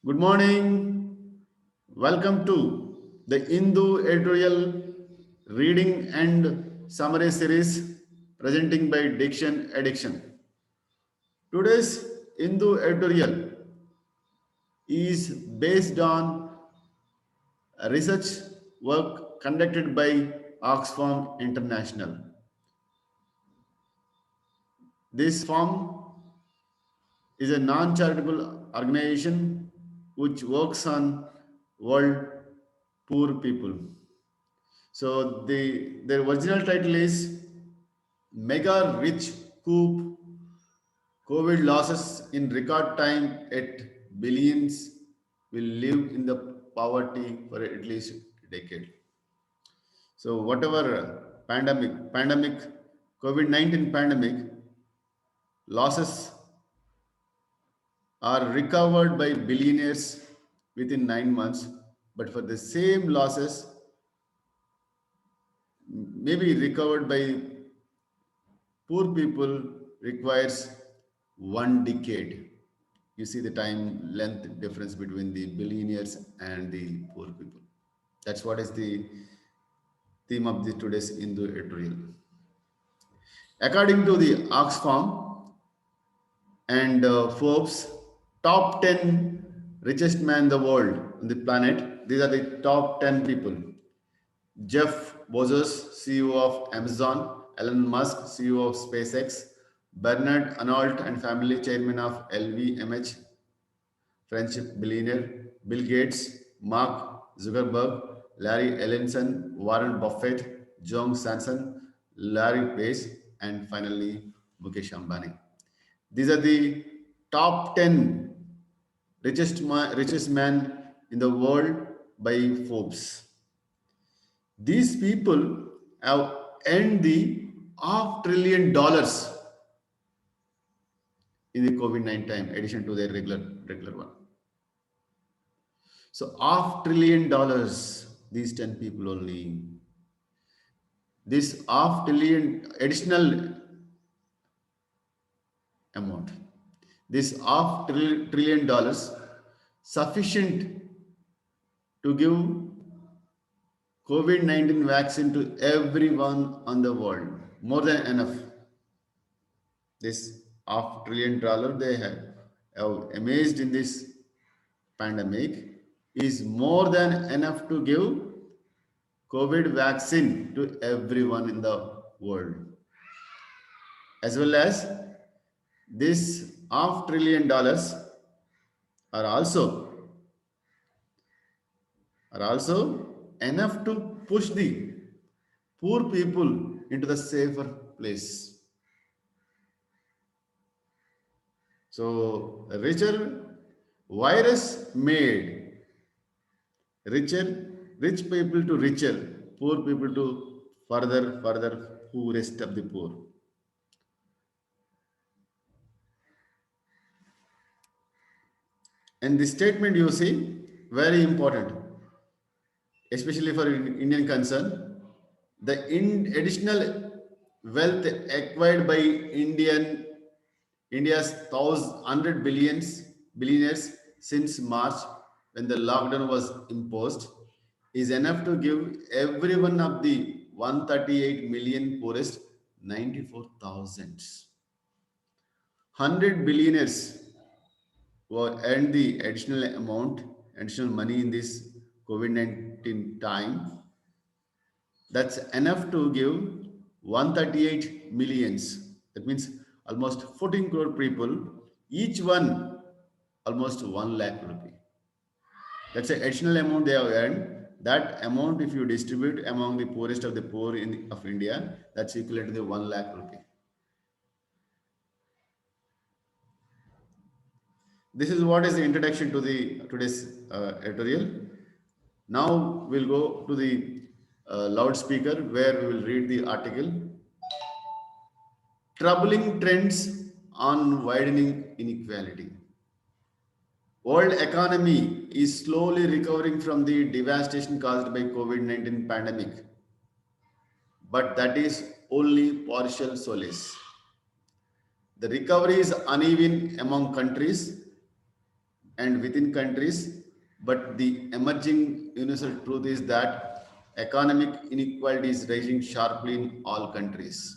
Good morning. Welcome to the Hindu Editorial Reading and Summary Series presenting by Diction Addiction. Today's Hindu Editorial is based on research work conducted by Oxfam International. This firm is a non-charitable organization which works on world poor people. So their original title is Mega Rich Coup COVID losses in record time at billions will live in the poverty for at least a decade. So whatever pandemic, COVID-19 pandemic losses are recovered by billionaires within 9 months, but for the same losses maybe recovered by poor people requires 1 decade. You see the time length difference between the billionaires and the poor people. That's what is the theme of the today's Hindu editorial. According to the Oxfam and Forbes, top 10 richest man in the world on the planet. These are the top 10 people. Jeff Bezos, CEO of Amazon, Elon Musk, CEO of SpaceX, Bernard Arnault and family chairman of LVMH, French billionaire, Bill Gates, Mark Zuckerberg, Larry Ellison, Warren Buffett, John Sanson, Larry Page, and finally Mukesh Ambani. These are the top 10 richest man in the world by Forbes. These people have earned the $500 billion in the COVID-19 time, addition to their regular one. So $500 billion, these 10 people only. This $500 billion additional amount. This $500 billion sufficient to give COVID-19 vaccine to everyone on the world. More than enough. This $500 billion they have amazed in this pandemic is more than enough to give COVID vaccine to everyone in the world. As well as this $500 billion are also enough to push the poor people into the safer place. So richer virus made richer, rich people to richer, poor people to further who rest of the poor. And this statement you see very important, especially for Indian concern. The additional wealth acquired by India's hundred billionaires since March when the lockdown was imposed is enough to give every one of the 138 million poorest 94,000. 100 billionaires who earned the additional money in this COVID-19 time. That's enough to give 138 millions. That means almost 14 crore people, each one almost 1 lakh rupee. That's an additional amount they have earned. That amount, if you distribute among the poorest of the poor of India, that's equivalent to the 1 lakh rupee. This is what is the introduction to the today's editorial. Now we'll go to the loudspeaker where we will read the article. Troubling trends on widening inequality. World economy is slowly recovering from the devastation caused by COVID-19 pandemic, but that is only partial solace. The recovery is uneven among countries. and within countries, but the emerging universal truth is that economic inequality is rising sharply in all countries.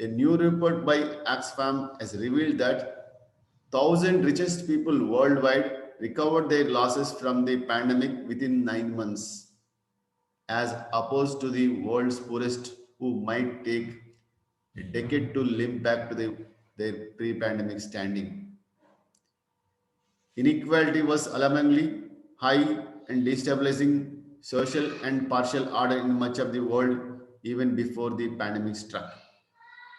A new report by Oxfam has revealed that 1,000 richest people worldwide recovered their losses from the pandemic within 9 months, as opposed to the world's poorest who might take a decade to limp back to their pre-pandemic standing. Inequality was alarmingly high and destabilizing social and partial order in much of the world even before the pandemic struck.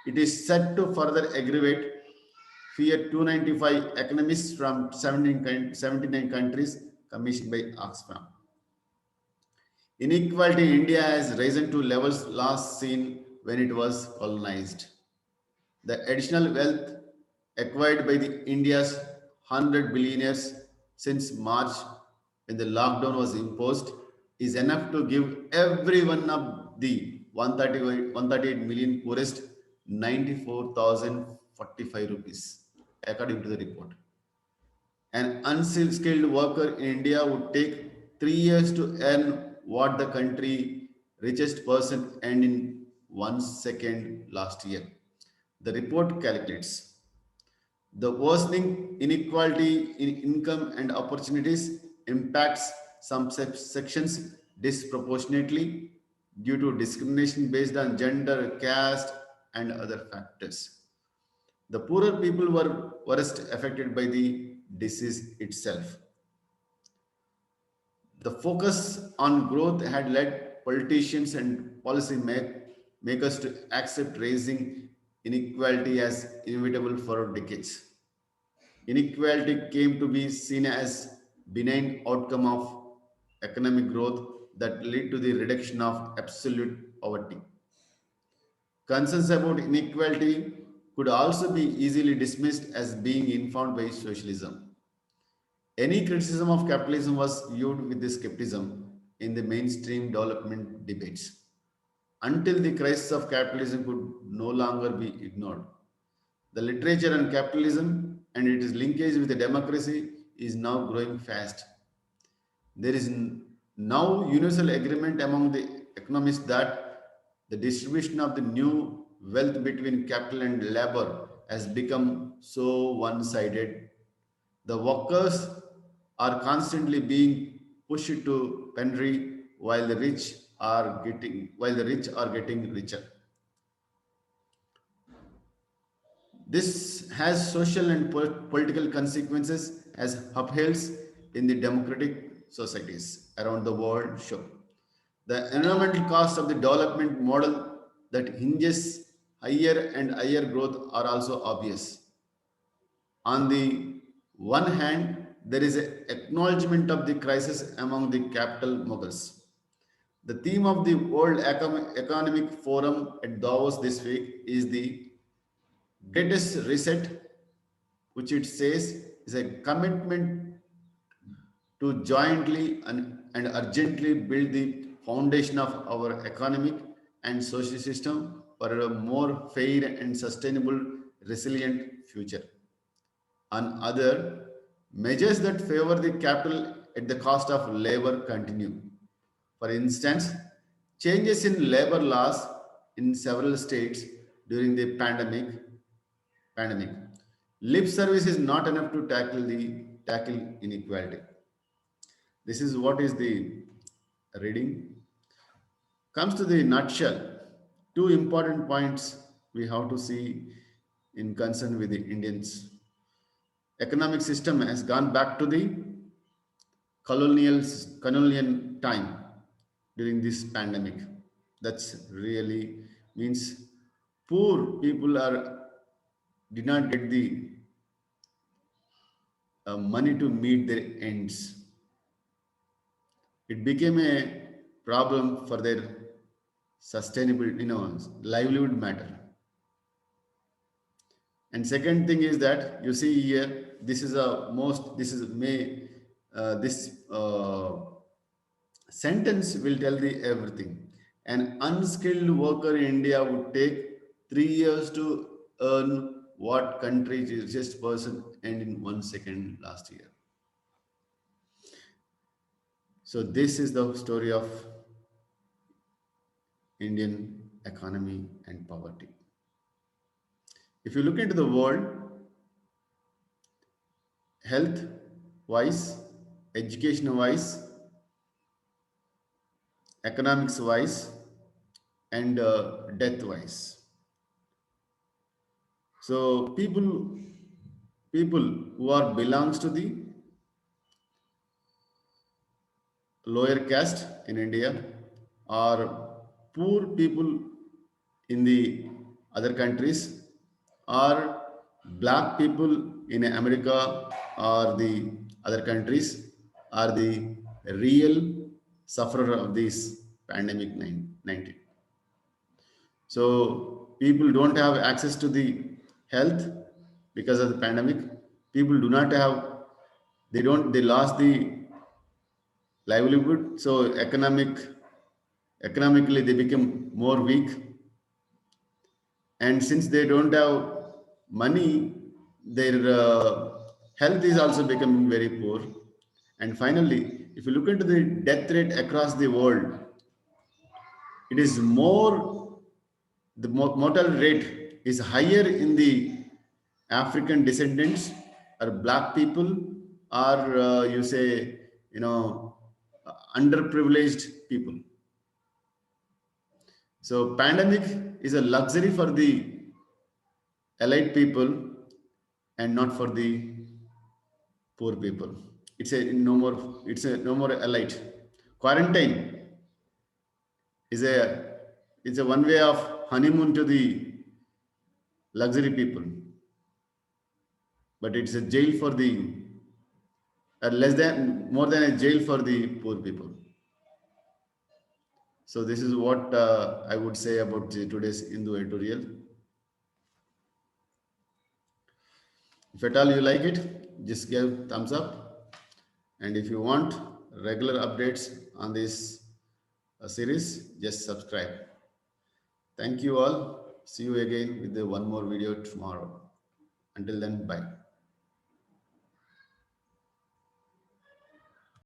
It is set to further aggravate fear 295 economists from 79 countries commissioned by Oxfam. Inequality in India has risen to levels last seen when it was colonized. The additional wealth acquired by the India's 100 billionaires since March when the lockdown was imposed is enough to give every one of the 138 million poorest 94,045 rupees, according to the report. An unskilled worker in India would take 3 years to earn what the country richest person earned in 1 second last year. The report calculates the worsening inequality in income and opportunities impacts some sections disproportionately due to discrimination based on gender, caste, and other factors. The poorer people were worst affected by the disease itself. The focus on growth had led politicians and policy makers to accept raising inequality as inevitable for decades. Inequality came to be seen as benign outcome of economic growth that led to the reduction of absolute poverty. Concerns about inequality could also be easily dismissed as being informed by socialism. Any criticism of capitalism was viewed with skepticism in the mainstream development debates until the crisis of capitalism could no longer be ignored. The literature on capitalism and its linkage with the democracy is now growing fast. There is now universal agreement among the economists that the distribution of the new wealth between capital and labor has become so one-sided. The workers are constantly being pushed to penury while the rich are getting richer. This has social and political consequences as upheavals in the democratic societies around the world show. The environmental cost of the development model that hinges higher and higher growth are also obvious. On the one hand, there is an acknowledgement of the crisis among the capital moguls. The theme of the World Economic Forum at Davos this week is the greatest reset, which it says is a commitment to jointly and urgently build the foundation of our economic and social system for a more fair and sustainable, resilient future. On other, measures that favor the capital at the cost of labor continue. For instance, changes in labor laws in several states during the pandemic. Lip service is not enough to tackle inequality. This is what is the reading. Comes to the nutshell. Two important points we have to see in concern with the Indians. Economic system has gone back to the colonial colonial time during this pandemic. That's really means poor people are did not get the money to meet their ends. It became a problem for their sustainable, livelihood matter. And second thing is that you see here, this is a most, this is may, this sentence will tell the everything. An unskilled worker in India would take 3 years to earn what country's richest person earned in 1 second last year. So this is the story of Indian economy and poverty. If you look into the world, health wise, education wise, economics wise, and death wise. So people who are belongs to the lower caste in India or poor people in the other countries or black people in America or the other countries are the real sufferer of this pandemic 19. So people don't have access to the health because of the pandemic. People do not have, they lost the livelihood. So economically they become more weak, and since they don't have money, their health is also becoming very poor. And finally, if you look into the death rate across the world, it is more, the mortality rate is higher in the African descendants or black people, or you say, you know, underprivileged people. So pandemic is a luxury for the elite people and not for the poor people. It's a no more. It's a no more elite. Quarantine is a one way of honeymoon to the luxury people, but it's a jail for the less than more than a jail for the poor people. So this is what I would say about today's Hindu editorial. If at all you like it, just give thumbs up. And if you want regular updates on this series, just subscribe. Thank you all. See you again with the one more video tomorrow. Until then, bye.